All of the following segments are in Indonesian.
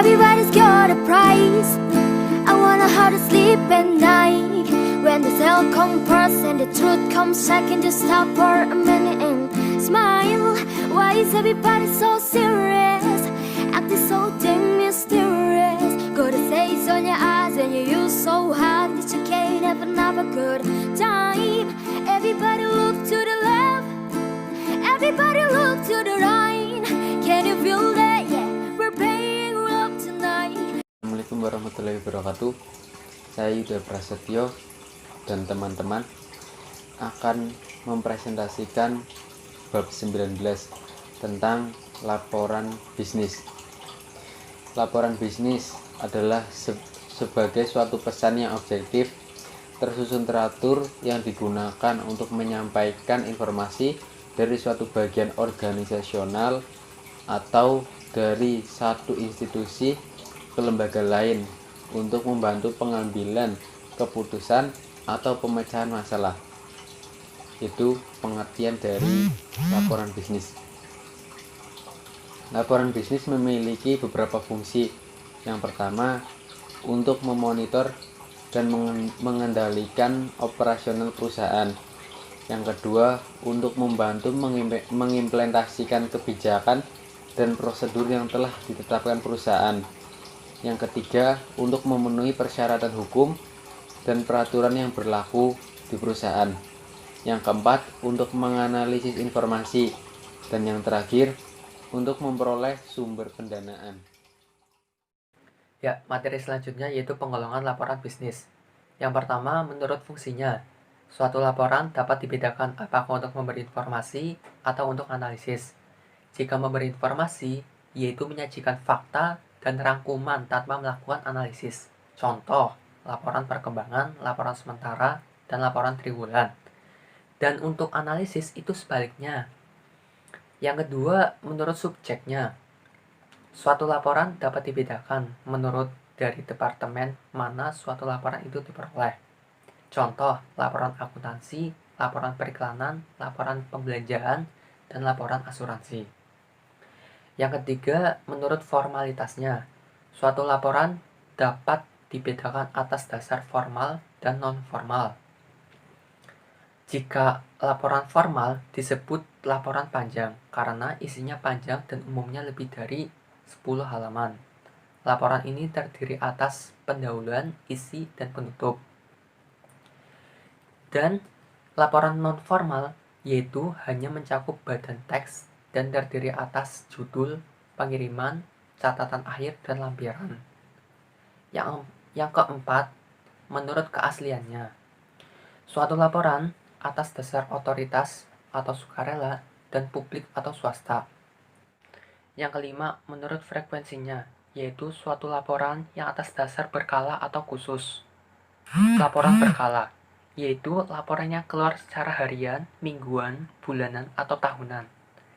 Everybody's got a price. I wanna how to sleep at night. When the cell comes first and the truth comes second, just stop for a minute and smile. Why is everybody so serious? Acting so dang mysterious. Gotta say it's on your eyes and you use so hard that you can't have a good time. Everybody look to the left, everybody look to the right. Can you feel that? Yeah, we're playing love tonight. Assalamualaikum warahmatullahi wabarakatuh. Saya Yuda Prasetyo dan teman-teman akan mempresentasikan bab 19 tentang laporan bisnis. Laporan bisnis adalah sebagai suatu pesan yang objektif, tersusun teratur yang digunakan untuk menyampaikan informasi dari suatu bagian organisasional atau dari satu institusi ke lembaga lain untuk membantu pengambilan keputusan atau pemecahan masalah. Itu pengertian dari laporan bisnis. Laporan bisnis memiliki beberapa fungsi. Yang pertama, untuk memonitor dan mengendalikan operasional perusahaan. Yang kedua, untuk membantu mengimplementasikan kebijakan dan prosedur yang telah ditetapkan perusahaan. Yang ketiga, untuk memenuhi persyaratan hukum dan peraturan yang berlaku di perusahaan. Yang keempat, untuk menganalisis informasi. Dan yang terakhir, untuk memperoleh sumber pendanaan. Ya, materi selanjutnya yaitu penggolongan laporan bisnis. Yang pertama, menurut fungsinya, suatu laporan dapat dibedakan apakah untuk memberi informasi atau untuk analisis. Jika memberi informasi, yaitu menyajikan fakta dan rangkuman tanpa melakukan analisis. Contoh, laporan perkembangan, laporan sementara, dan laporan triwulan. Dan untuk analisis itu sebaliknya. Yang kedua, menurut subjeknya. Suatu laporan dapat dibedakan menurut dari departemen mana suatu laporan itu diperoleh. Contoh, laporan akuntansi, laporan periklanan, laporan pembelanjaan, dan laporan asuransi. Yang ketiga, menurut formalitasnya. Suatu laporan dapat dibedakan atas dasar formal dan non-formal. Jika laporan formal disebut laporan panjang karena isinya panjang dan umumnya lebih dari 10 halaman. Laporan ini terdiri atas pendahuluan, isi, dan penutup. Dan laporan non-formal yaitu hanya mencakup badan teks dan terdiri atas judul, pengiriman, catatan akhir, dan lampiran. Yang keempat, menurut keasliannya. Suatu laporan atas dasar otoritas atau sukarela dan publik atau swasta. Yang kelima, menurut frekuensinya, yaitu suatu laporan yang atas dasar berkala atau khusus. Laporan berkala, yaitu laporannya keluar secara harian, mingguan, bulanan, atau tahunan.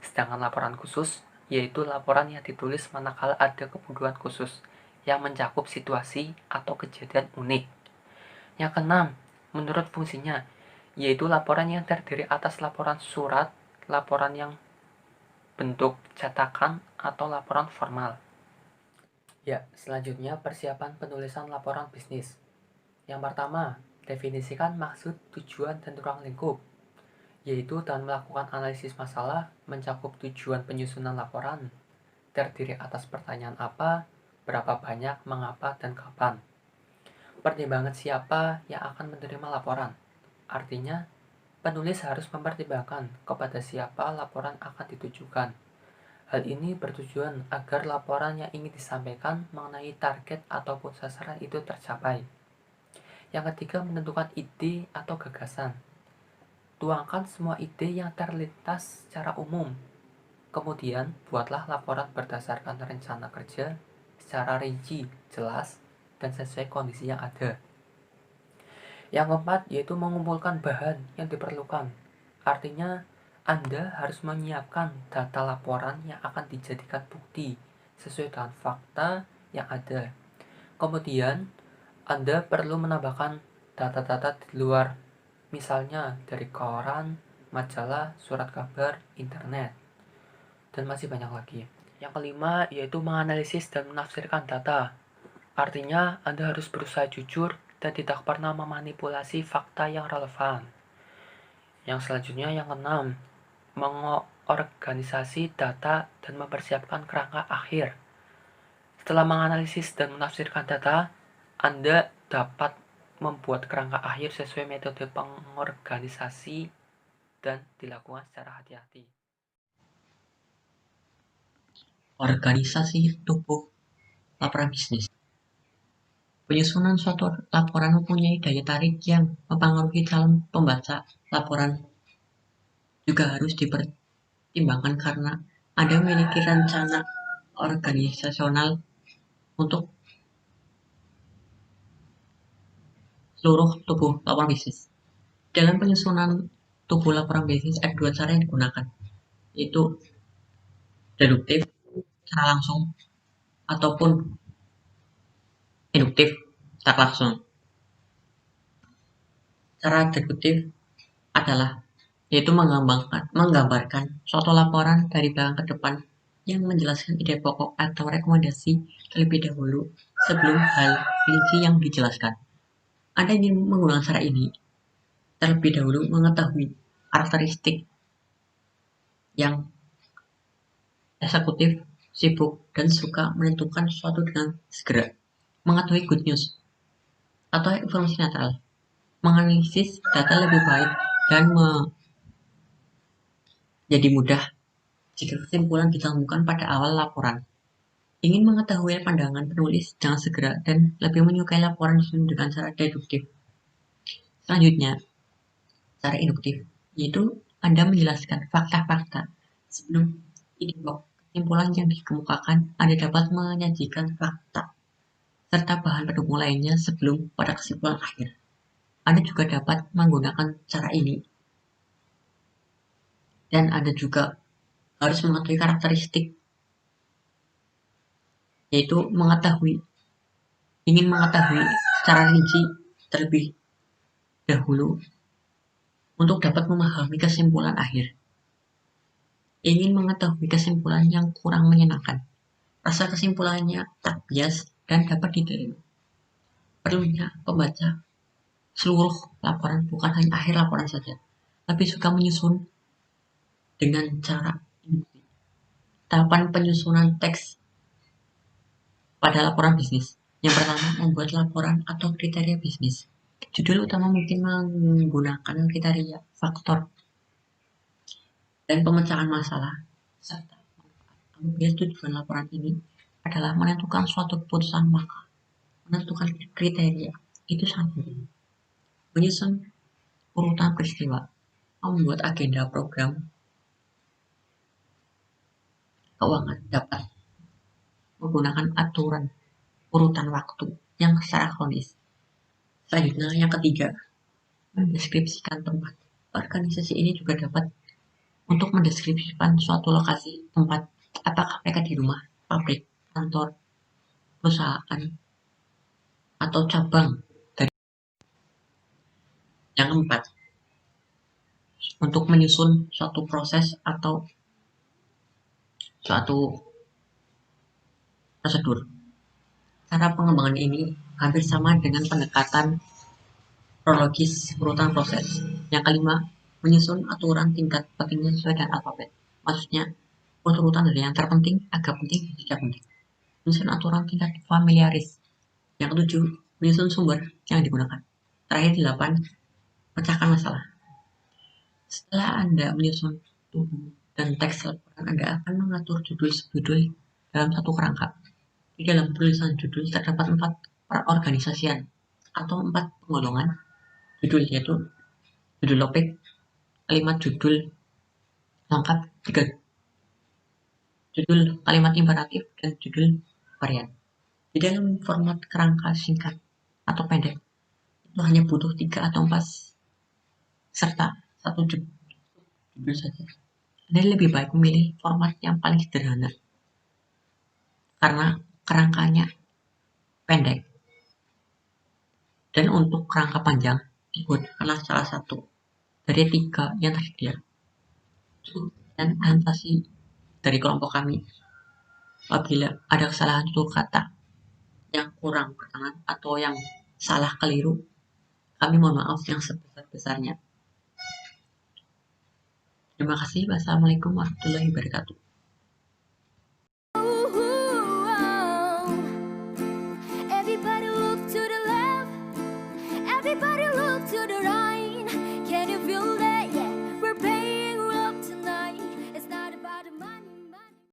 Sedangkan laporan khusus, yaitu laporan yang ditulis manakala ada kebutuhan khusus yang mencakup situasi atau kejadian unik. Yang keenam, menurut fungsinya, yaitu laporan yang terdiri atas laporan surat, laporan yang bentuk cetakan, atau laporan formal. Ya, selanjutnya persiapan penulisan laporan bisnis. Yang pertama, definisikan maksud, tujuan, dan ruang lingkup, yaitu dengan melakukan analisis masalah, mencakup tujuan penyusunan laporan, terdiri atas pertanyaan apa, berapa banyak, mengapa, dan kapan. Pertimbangan siapa yang akan menerima laporan. Artinya, penulis harus mempertimbangkan kepada siapa laporan akan ditujukan. Hal ini bertujuan agar laporan yang ingin disampaikan mengenai target ataupun sasaran itu tercapai. Yang ketiga, menentukan ide atau gagasan. Tuangkan semua ide yang terlintas secara umum. Kemudian, buatlah laporan berdasarkan rencana kerja secara rinci, jelas, dan sesuai kondisi yang ada. Yang keempat, yaitu mengumpulkan bahan yang diperlukan. Artinya, Anda harus menyiapkan data laporan yang akan dijadikan bukti sesuai dengan fakta yang ada. Kemudian, Anda perlu menambahkan data-data di luar, misalnya dari koran, majalah, surat kabar, internet, dan masih banyak lagi. Yang kelima yaitu menganalisis dan menafsirkan data. Artinya, Anda harus berusaha jujur dan tidak pernah memanipulasi fakta yang relevan. Yang selanjutnya yang keenam, mengorganisasi data dan mempersiapkan kerangka akhir. Setelah menganalisis dan menafsirkan data, Anda dapat membuat kerangka akhir sesuai metode pengorganisasi dan dilakukan secara hati-hati. Organisasi tubuh laporan bisnis. Penyusunan suatu laporan mempunyai daya tarik yang mempengaruhi calon pembaca laporan. Juga harus dipertimbangkan karena Anda memiliki rencana organisasional untuk seluruh tubuh laporan bisnis. Dalam penyusunan tubuh laporan bisnis ada dua cara yang digunakan, yaitu deduktif, cara langsung, ataupun induktif, cara langsung. Cara deduktif adalah yaitu menggambarkan suatu laporan dari belakang ke depan yang menjelaskan ide pokok atau rekomendasi terlebih dahulu sebelum hal rinci yang dijelaskan. Anda ingin menggunakan cara ini, terlebih dahulu mengetahui karakteristik yang eksekutif, sibuk, dan suka menentukan sesuatu dengan segera. Mengetahui good news atau informasi netral, menganalisis data lebih baik dan jadi mudah jika kesimpulan ditemukan pada awal laporan. Ingin mengetahui pandangan penulis, jangan segera dan lebih menyukai laporan disusun dengan cara deduktif. Selanjutnya, cara induktif, yaitu Anda menjelaskan fakta-fakta sebelum ide pokok kesimpulan yang dikemukakan. Anda dapat menyajikan fakta serta bahan pendukung lainnya sebelum pada kesimpulan akhir. Anda juga dapat menggunakan cara ini dan Anda juga harus mengetahui karakteristik, yaitu ingin mengetahui secara rinci terlebih dahulu untuk dapat memahami kesimpulan akhir. Ingin mengetahui kesimpulan yang kurang menyenangkan, rasa kesimpulannya tak bias dan dapat diterima. Perlunya pembaca seluruh laporan, bukan hanya akhir laporan saja, tapi suka menyusun dengan cara induksi. Tahapan penyusunan teks pada laporan bisnis. Yang pertama, membuat laporan atau kriteria bisnis. Judul utama mungkin menggunakan kriteria faktor dan pemecahan masalah serta manfaat. Apabila tujuan laporan ini adalah menentukan suatu keputusan, maka menentukan kriteria itu sangat penting. Menyusun urutan peristiwa, membuat agenda program keuangan dapat menggunakan aturan urutan waktu yang secara kronis. Selanjutnya, yang ketiga, mendeskripsikan tempat. Organisasi ini juga dapat untuk mendeskripsikan suatu lokasi tempat, apakah mereka di rumah, pabrik, kantor, perusahaan, atau cabang dari. Yang keempat, untuk menyusun suatu proses atau suatu prosedur. Cara pengembangan ini hampir sama dengan pendekatan kronologis urutan proses. Yang kelima, menyusun aturan tingkat pentingnya sesuai dengan alfabet. Maksudnya, urutan dari yang terpenting, agak penting, dan tidak penting. Menyusun aturan tingkat familiaris. Yang ketujuh, menyusun sumber yang digunakan. Terakhir 8, pecahkan masalah. Setelah Anda menyusun tubuh dan teks laporan, Anda akan mengatur judul-judul dalam satu kerangka. Di dalam tulisan judul terdapat 4 perorganisasian atau 4 penggolongan judul, yaitu judul topik, kalimat judul lengkap, 3 judul kalimat imperatif, dan judul varian. Di dalam format kerangka singkat atau pendek, itu hanya butuh 3 atau 4 serta 1 judul saja. Anda lebih baik memilih format yang paling sederhana karena kerangkanya pendek. Dan untuk kerangka panjang, dibuatkanlah salah satu dari 3 yang tersedia. Dan presentasi dari kelompok kami Apabila ada kesalahan tutur kata yang kurang berkenan atau yang salah keliru, kami mohon maaf yang sebesar-besarnya. Terima kasih. Wassalamualaikum warahmatullahi wabarakatuh. Everybody look to the left, everybody look to the right.